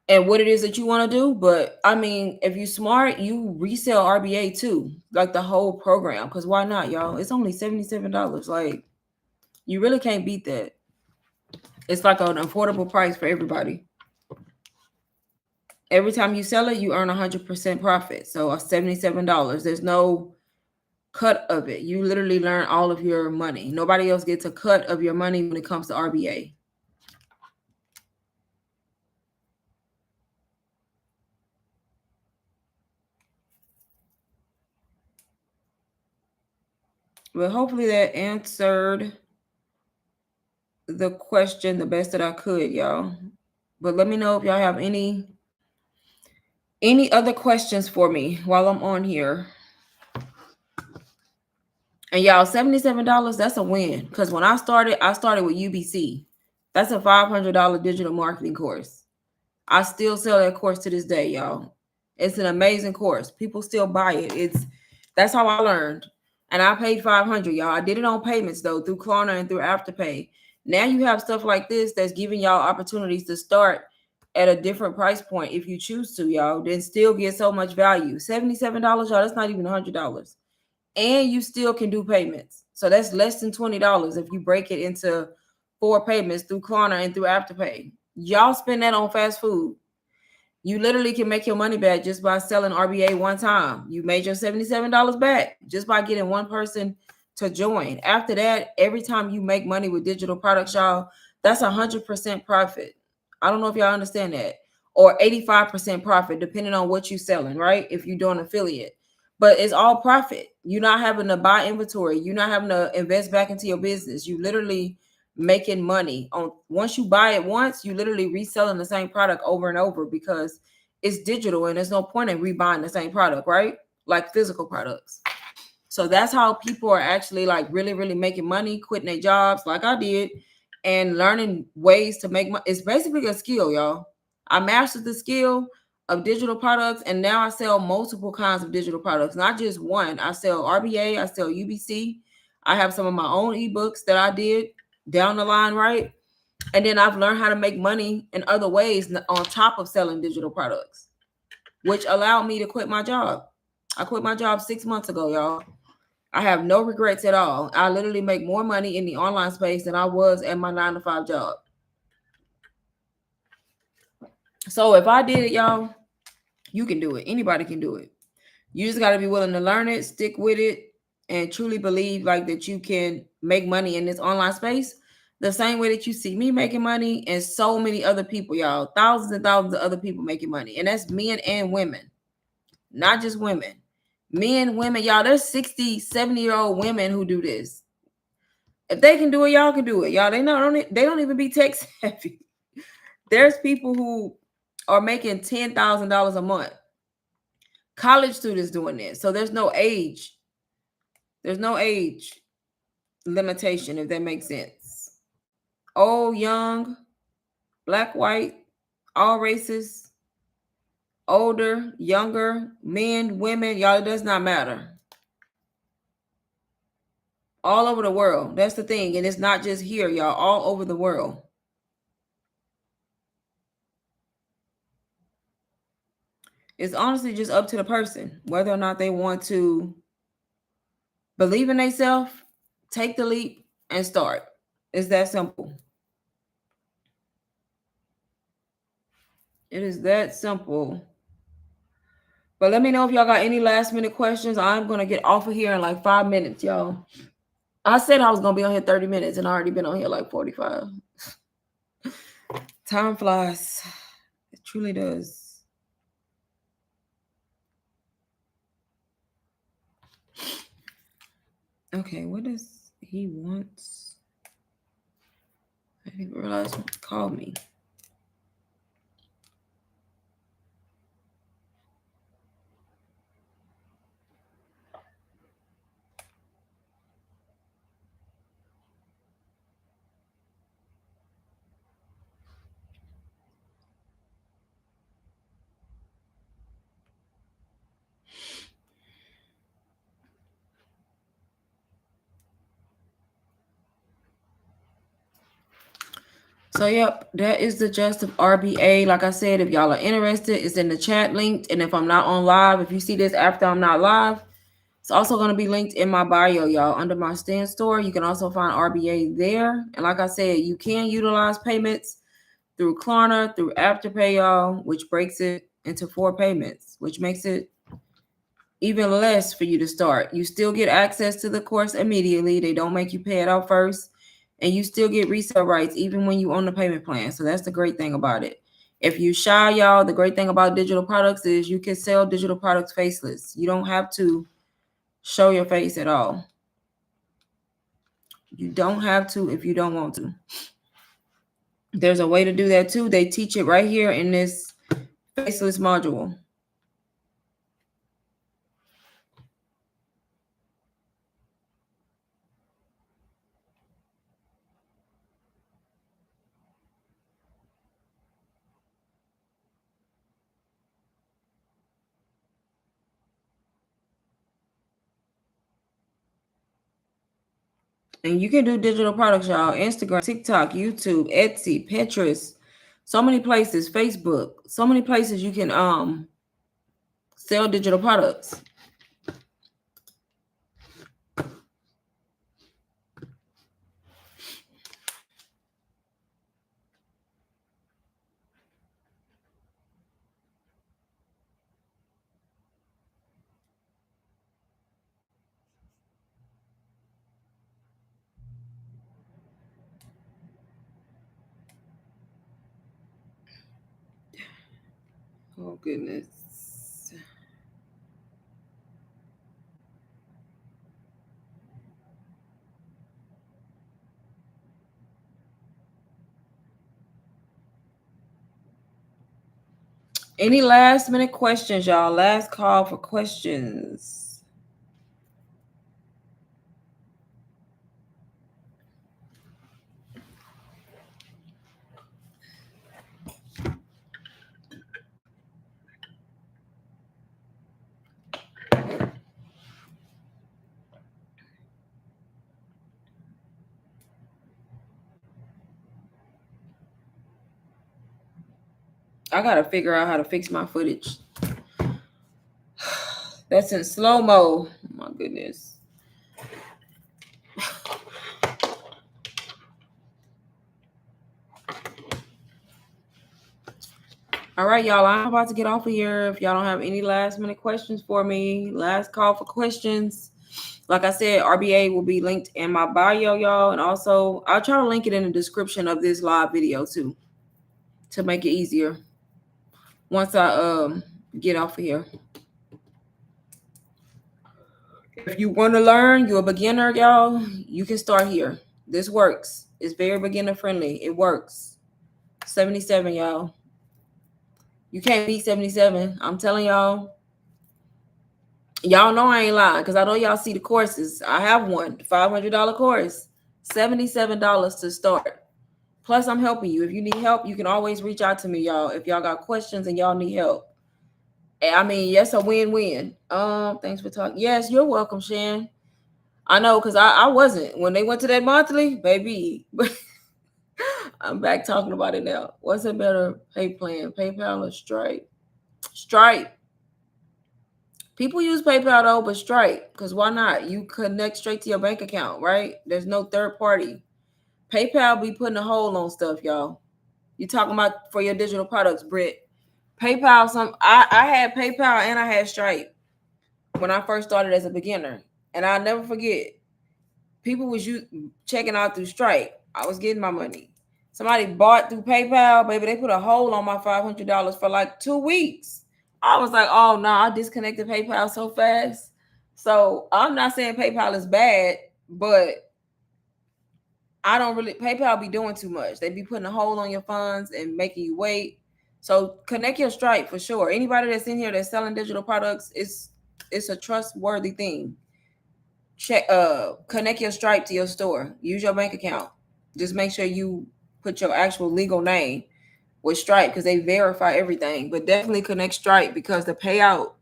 and what it is that you want to do. But I mean, if you're smart, you resell RBA too, like the whole program. Because why not, y'all? It's only $77. Like, you really can't beat that. It's like an affordable price for everybody. Every time you sell it, you earn 100% profit. So $77. There's no cut of it. You literally learn all of your money. Nobody else gets a cut of your money when it comes to RBA. Well, hopefully that answered the question the best that I could, y'all. But let me know if y'all have any other questions for me while I'm on here. And y'all, $77, that's a win. Because when I started with UBC. That's a $500 digital marketing course. I still sell that course to this day, y'all. It's an amazing course. People still buy it. That's how I learned. And I paid $500, y'all. I did it on payments though, through Klarna and through Afterpay. Now you have stuff like this that's giving y'all opportunities to start at a different price point if you choose to, y'all. Then still get so much value. $77, y'all. That's not even $100. And you still can do payments. So that's less than $20 if you break it into 4 payments through Klarna and through Afterpay. Y'all spend that on fast food. You literally can make your money back just by selling RBA one time. You made your $77 back just by getting one person to join. After that, every time you make money with digital products, y'all, that's 100% profit. I don't know if y'all understand that. Or 85% profit, depending on what you're selling, right? If you're doing affiliate. but it's all profit. You're not having to buy inventory. You're not having to invest back into your business. You literally making money on once you buy it once, you literally reselling the same product over and over because it's digital and there's no point in rebuying the same product, right? Like physical products. So that's how people are actually like really, really making money, quitting their jobs like I did, and learning ways to make money. It's basically a skill, y'all. I mastered the skill of digital products, and now I sell multiple kinds of digital products, not just one. I sell RBA, I sell UBC. I have some of my own ebooks that I did down the line, right? And then I've learned how to make money in other ways on top of selling digital products, which allowed me to quit my job. I quit my job 6 months ago, y'all. I have no regrets at all. I literally make more money in the online space than I was at my 9 to 5 job. So if I did it, y'all, you can do it. Anybody can do it. You just got to be willing to learn it, stick with it, and truly believe like that you can make money in this online space the same way that you see me making money and so many other people, y'all. Thousands and thousands of other people making money. And that's men and women, not just women. Men, women, y'all, there's 60, 70-year-old women who do this. If they can do it, y'all can do it. Y'all, they don't even be tech savvy. There's people who are making $10,000 a month. College students doing this. So there's no age. There's no age limitation, if that makes sense. Old, young, black, white, all races, older, younger, men, women, y'all, it does not matter. All over the world. That's the thing. And it's not just here, y'all, all over the world. It's honestly just up to the person whether or not they want to believe in themselves, take the leap, and start. It's that simple. It is that simple. But let me know if y'all got any last minute questions. I'm going to get off of here in like 5 minutes, y'all. I said I was going to be on here 30 minutes and I already been on here like 45. Time flies. It truly does. Okay, what does he want? I didn't realize he called me. So, yep, that is the gist of RBA. Like I said, if y'all are interested, it's in the chat linked. And if I'm not on live, if you see this after I'm not live, it's also going to be linked in my bio, y'all, under my Stand store. You can also find RBA there. And like I said, you can utilize payments through Klarna, through Afterpay, y'all, which breaks it into 4 payments, which makes it even less for you to start. You still get access to the course immediately. They don't make you pay it out first. And you still get resale rights even when you own the payment plan. So that's the great thing about it. If you shy, y'all, the great thing about digital products is you can sell digital products faceless. You don't have to show your face at all. You don't have to if you don't want to. There's a way to do that too. They teach it right here in this faceless module. And you can do digital products, y'all. Instagram, TikTok, YouTube, Etsy, Pinterest, so many places, Facebook, so many places you can sell digital products. Oh goodness. Any last minute questions, y'all? Last call for questions. I gotta figure out how to fix my footage. That's in slow-mo. Oh, my goodness. All right, y'all. I'm about to get off of here. If y'all don't have any last minute questions for me, last call for questions. Like I said, RBA will be linked in my bio, y'all. And also, I'll try to link it in the description of this live video too, to make it easier once I get off of here. If you want to learn, you're a beginner, y'all, you can start here. This works. It's very beginner friendly. It works. 77, y'all. You can't beat 77. I'm telling y'all. Y'all know I ain't lying because I know y'all see the courses. I have one, $500 course, $77 to start. Plus, I'm helping you. If you need help, you can always reach out to me, y'all. If y'all got questions and y'all need help. I mean, yes, a win-win. Thanks for talking. Yes, you're welcome, Shan. I know, because I wasn't. When they went to that monthly, baby. I'm back talking about it now. What's a better pay plan? PayPal or Stripe? Stripe. People use PayPal though, but Stripe, because why not? You connect straight to your bank account, right? There's no third party. PayPal be putting a hold on stuff, y'all. You talking about for your digital products, Britt. PayPal, I had PayPal and I had Stripe when I first started as a beginner. And I'll never forget, people was checking out through Stripe. I was getting my money. Somebody bought through PayPal, baby. They put a hold on my $500 for like 2 weeks. I was like, oh no, I disconnected PayPal so fast. So I'm not saying PayPal is bad, but I don't really PayPal be doing too much. They be putting a hold on your funds and making you wait. So connect your Stripe for sure. Anybody that's in here that's selling digital products, it's a trustworthy thing. Connect your Stripe to your store. Use your bank account. Just make sure you put your actual legal name with Stripe because they verify everything. But definitely connect Stripe because the payout,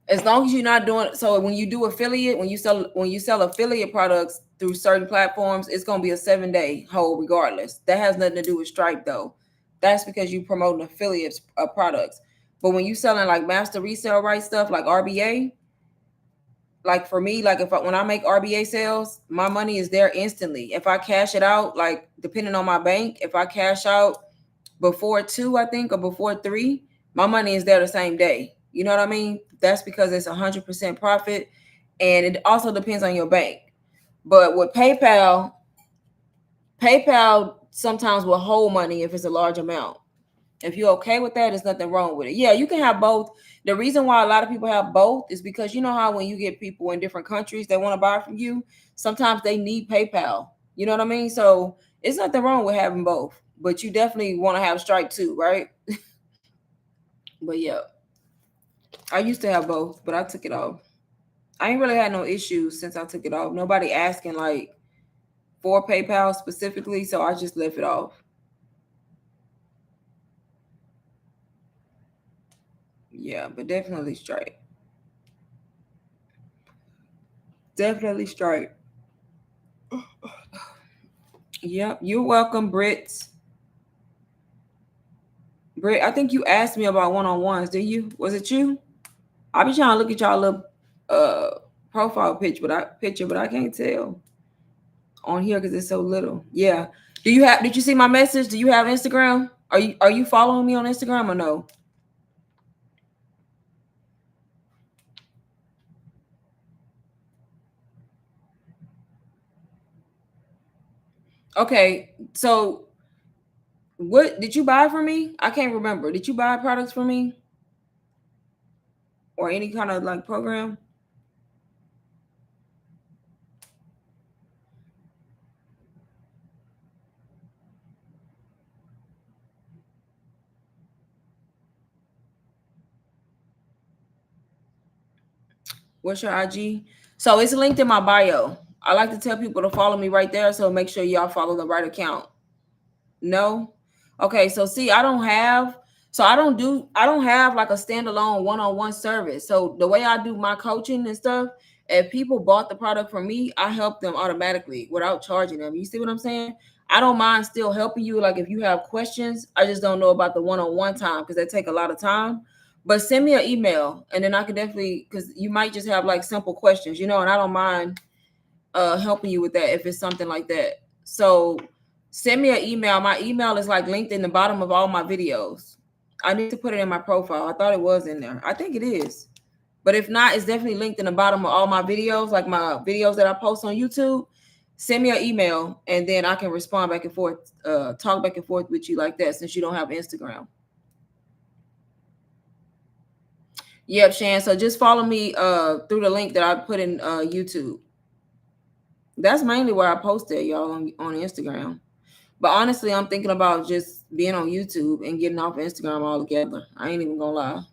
as long as you're not doing so, when you do affiliate, when you sell affiliate products through certain platforms, it's gonna be a 7-day hold regardless. That has nothing to do with Stripe though. That's because you promoting affiliates products. But when you selling like master resale right stuff like RBA, like for me, like when I make RBA sales, my money is there instantly. If I cash it out, like depending on my bank, if I cash out before 2, I think, or before 3, my money is there the same day. You know what I mean? That's because it's 100% profit. And it also depends on your bank. But with PayPal sometimes will hold money if it's a large amount. If you're okay with that, there's nothing wrong with it. Yeah, you can have both. The reason why a lot of people have both is because you know how when you get people in different countries that want to buy from you, sometimes they need PayPal. You know what I mean? So it's nothing wrong with having both, but you definitely want to have Stripe too, right? But yeah, I used to have both, but I took it off. I ain't really had no issues since I took it off. Nobody asking like for PayPal specifically, so I just left it off. Yeah, but definitely Stripe. Definitely Stripe. Yep, you're welcome, Britt. Britt, I think you asked me about one-on-ones. Did you? Was it you? I be trying to look at y'all little profile picture, but I can't tell on here because it's so little. Yeah. Did you see my message? Do you have Instagram? Are you following me on Instagram or no? Okay. So what did you buy from me? I can't remember. Did you buy products from me? Or any kind of like program? What's your IG? So it's linked in my bio. I like to tell people to follow me right there. So make sure y'all follow the right account. No? Okay, so see, I don't have like a standalone one-on-one service. So the way I do my coaching and stuff, if people bought the product from me, I help them automatically without charging them. You see what I'm saying? I don't mind still helping you. Like if you have questions, I just don't know about the one-on-one time because that take a lot of time. But send me an email and then I can definitely, because you might just have like simple questions, and I don't mind helping you with that if it's something like that. So send me an email. My email is like linked in the bottom of all my videos. I need to put it in my profile. I thought it was in there. I think it is. But if not, it's definitely linked in the bottom of all my videos, like my videos that I post on YouTube. Send me an email and then I can respond back and forth, talk back and forth with you like that since you don't have Instagram. Yep, Shan. So just follow me through the link that I put in YouTube. That's mainly where I post it, y'all, on Instagram. But honestly, I'm thinking about just being on YouTube and getting off Instagram altogether. I ain't even gonna lie.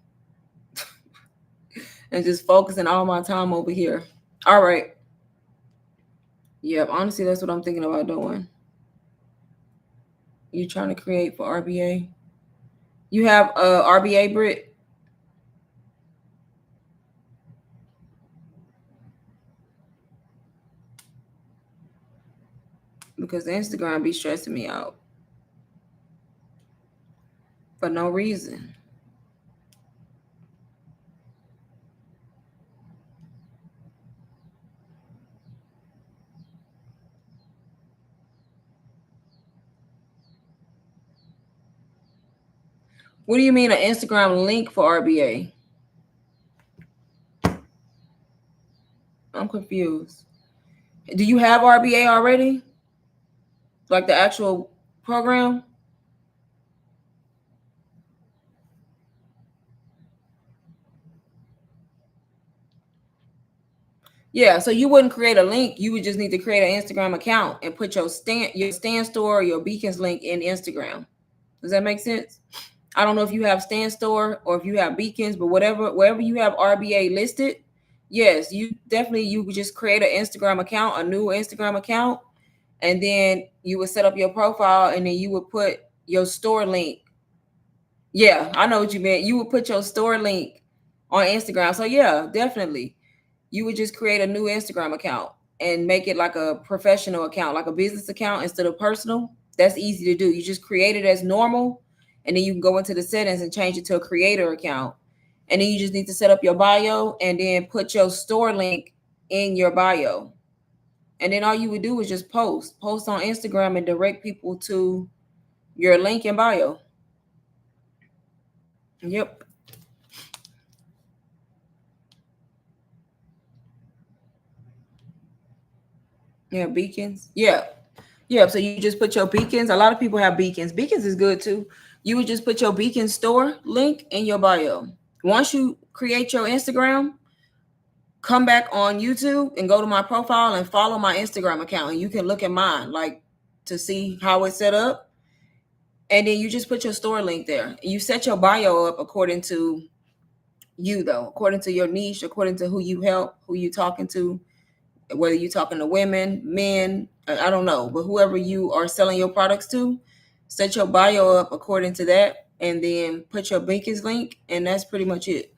And just focusing all my time over here. All right. Yep, honestly, that's what I'm thinking about doing. You trying to create for RBA? You have RBA, Brit? Because the Instagram be stressing me out for no reason. What do you mean an Instagram link for RBA? I'm confused. Do you have RBA already? Like the actual program? Yeah, so you wouldn't create a link. You would just need to create an Instagram account and put your stand store or your beacons link in Instagram. Does that make sense? I don't know if you have stand store or if you have beacons, but wherever you have RBA listed, yes, you would just create an Instagram account, a new Instagram account, and then you would set up your profile and then you would put your store link. Yeah, I know what you meant. You would put your store link on Instagram. So yeah, definitely. You would just create a new Instagram account and make it like a professional account, like a business account instead of personal. That's easy to do. You just create it as normal and then you can go into the settings and change it to a creator account. And then you just need to set up your bio and then put your store link in your bio. And then all you would do is just post on Instagram and direct people to your link and bio. Yep. Yeah, beacons. Yeah. Yeah. So you just put your beacons. A lot of people have beacons. Beacons is good too. You would just put your beacon store link in your bio. Once you create your Instagram, come back on YouTube and go to my profile and follow my Instagram account. And you can look at mine, like to see how it's set up. And then you just put your store link there. You set your bio up according to you, though, according to your niche, according to who you help, who you talking to, whether you're talking to women, men, I don't know, but whoever you are selling your products to, set your bio up according to that, and then put your Beacons link, and that's pretty much it.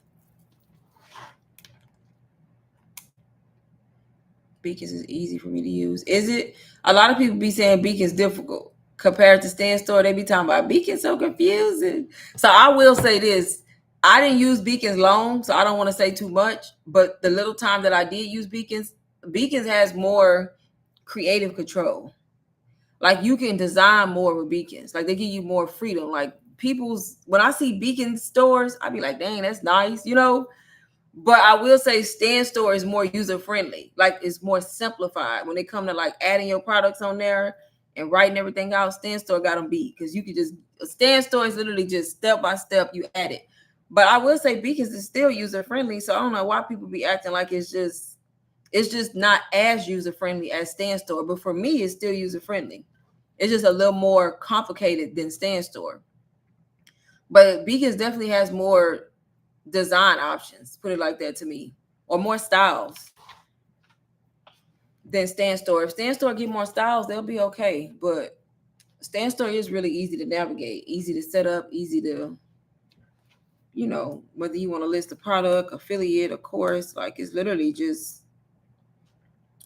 Beacons is easy for me to use. Is it? A lot of people be saying Beacons difficult compared to Stand Store. They be talking about Beacons so confusing. So I will say this. I didn't use Beacons long, so I don't want to say too much. But the little time that I did use Beacons, Beacons has more creative control. Like you can design more with beacons. Like they give you more freedom. Like people's when I see beacon stores, I be like, dang, that's nice. But I will say Stand Store is more user friendly. Like it's more simplified when they come to like adding your products on there and writing everything out. Stand Store got them beat because you could just Stand Store is literally just step by step you add it. But I will say Beacons is still user friendly. So I don't know why people be acting like it's just not as user friendly as Stand Store, but for me, it's still user friendly. It's just a little more complicated than Stand Store. But Beacons definitely has more design options. Put it like that to me. or more styles than Stand Store. If Stand Store get more styles, they'll be okay. But Stand Store is really easy to navigate, easy to set up, easy to, whether you want to list a product, affiliate, a course, like it's literally just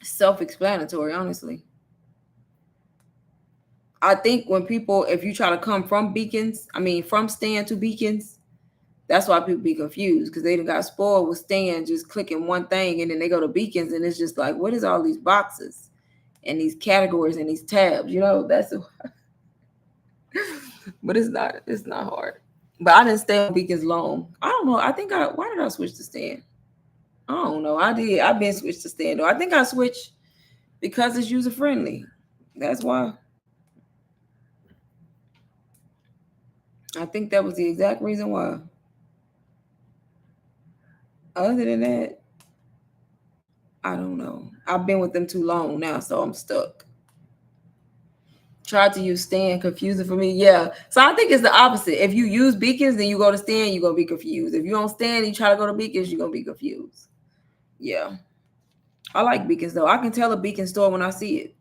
self-explanatory, honestly. I think if you try to come from from Stand to Beacons, that's why people be confused, because they done got spoiled with Stand just clicking one thing, and then they go to Beacons and it's just like, what is all these boxes and these categories and these tabs? That's but it's not hard. But I didn't stay on Beacons long. I don't know. Why did I switch to Stand? I don't know. I've been switched to Stand though. I think I switched because it's user friendly. That's why. I think that was the exact reason why. Other than that, I don't know. I've been with them too long now, so I'm stuck. Tried to use Stand, confusing for me. Yeah. So I think it's the opposite. If you use Beacons, then you go to Stand, you're going to be confused. If you don't Stand, you try to go to Beacons, you're going to be confused. Yeah. I like Beacons, though. I can tell a Beacon store when I see it.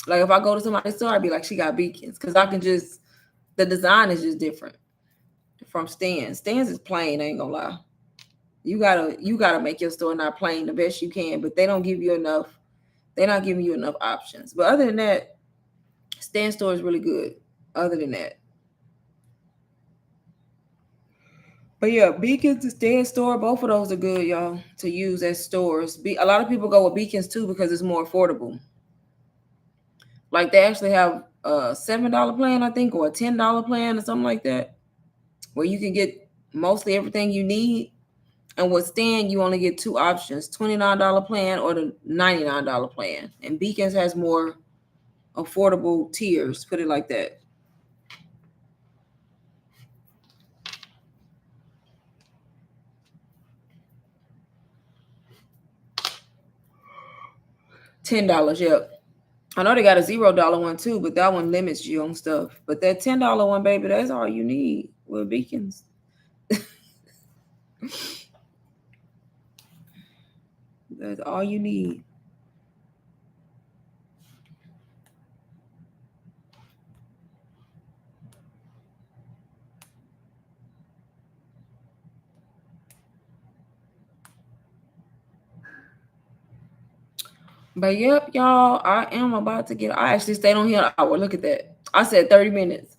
Like, if I go to somebody's store, I'd be like, she got Beacons. Because the design is just different from Stands. Stands is plain, I ain't going to lie. You gotta make your store not plain the best you can, but they don't give you enough. They're not giving you enough options. But other than that, Stand Store is really good. Other than that. But yeah, Beacons and Stand Store, both of those are good, y'all, to use as stores. A lot of people go with Beacons too because it's more affordable. Like they actually have a $7 plan, I think, or a $10 plan or something like that, where you can get mostly everything you need. And with Stand, you only get two options: $29 plan or the $99 plan. And Beacons has more affordable tiers, put it like that. $10, yep. I know they got a $0 one too, but that one limits you on stuff. But that $10 one, baby, that's all you need with Beacons. That's all you need. But yep, y'all, I am about to I actually stayed on here an hour. Look at that. I said 30 minutes.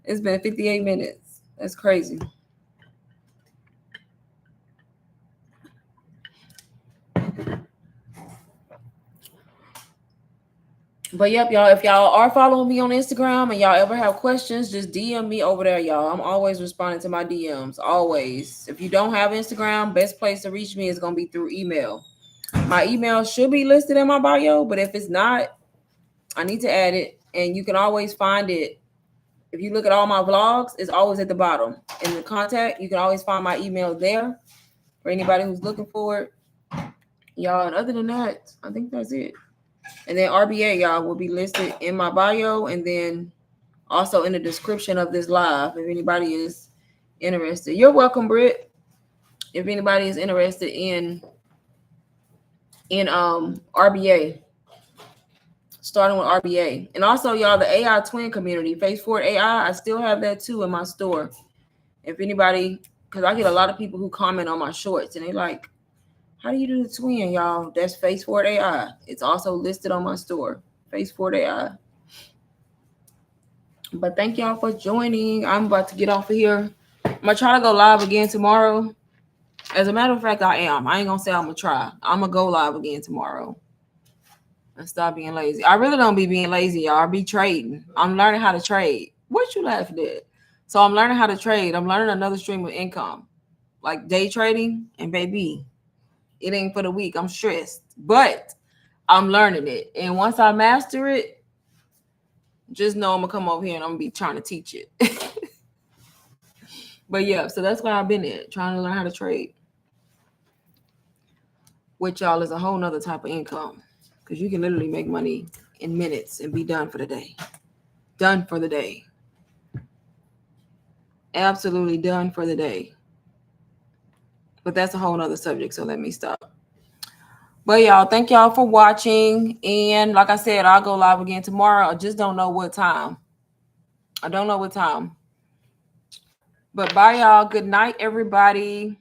It's been 58 minutes. That's crazy. But yep, y'all, if y'all are following me on Instagram and y'all ever have questions, just DM me over there, y'all. I'm always responding to my DMs, always. If you don't have Instagram, best place to reach me is going to be through email. My email should be listed in my bio, but if it's not, I need to add it. And you can always find it. If you look at all my vlogs, it's always at the bottom. In the contact, you can always find my email there for anybody who's looking for it. Y'all, and other than that, I think that's it. And then RBA, y'all, will be listed in my bio and then also in the description of this live if anybody is interested. You're welcome, Britt. If anybody is interested in RBA, starting with RBA. And also, y'all, the AI twin community, Face Forward AI, I still have that too in my store. If anybody, because I get a lot of people who comment on my shorts and they like, how do you do the twin, y'all? That's Face Forward AI. It's also listed on my store, Face Forward AI. But thank y'all for joining. I'm about to get off of here. I'm going to try to go live again tomorrow. As a matter of fact, I am. I ain't going to say I'm going to try. I'm going to go live again tomorrow. And stop being lazy. I really don't be being lazy, y'all. I be trading. I'm learning how to trade. What you laughing at? So I'm learning how to trade. I'm learning another stream of income. Like day trading. And baby, it ain't for the weak. I'm stressed. But I'm learning it. And once I master it, just know I'm going to come over here and I'm going to be trying to teach it. But yeah, so that's where I've been at, trying to learn how to trade. Which, y'all, is a whole nother type of income. Because you can literally make money in minutes and be done for the day. Done for the day. Absolutely done for the day. But that's a whole nother subject, so let me stop. But y'all, thank y'all for watching. And like I said, I'll go live again tomorrow. I just don't know what time. I don't know what time. But bye, y'all. Good night, everybody.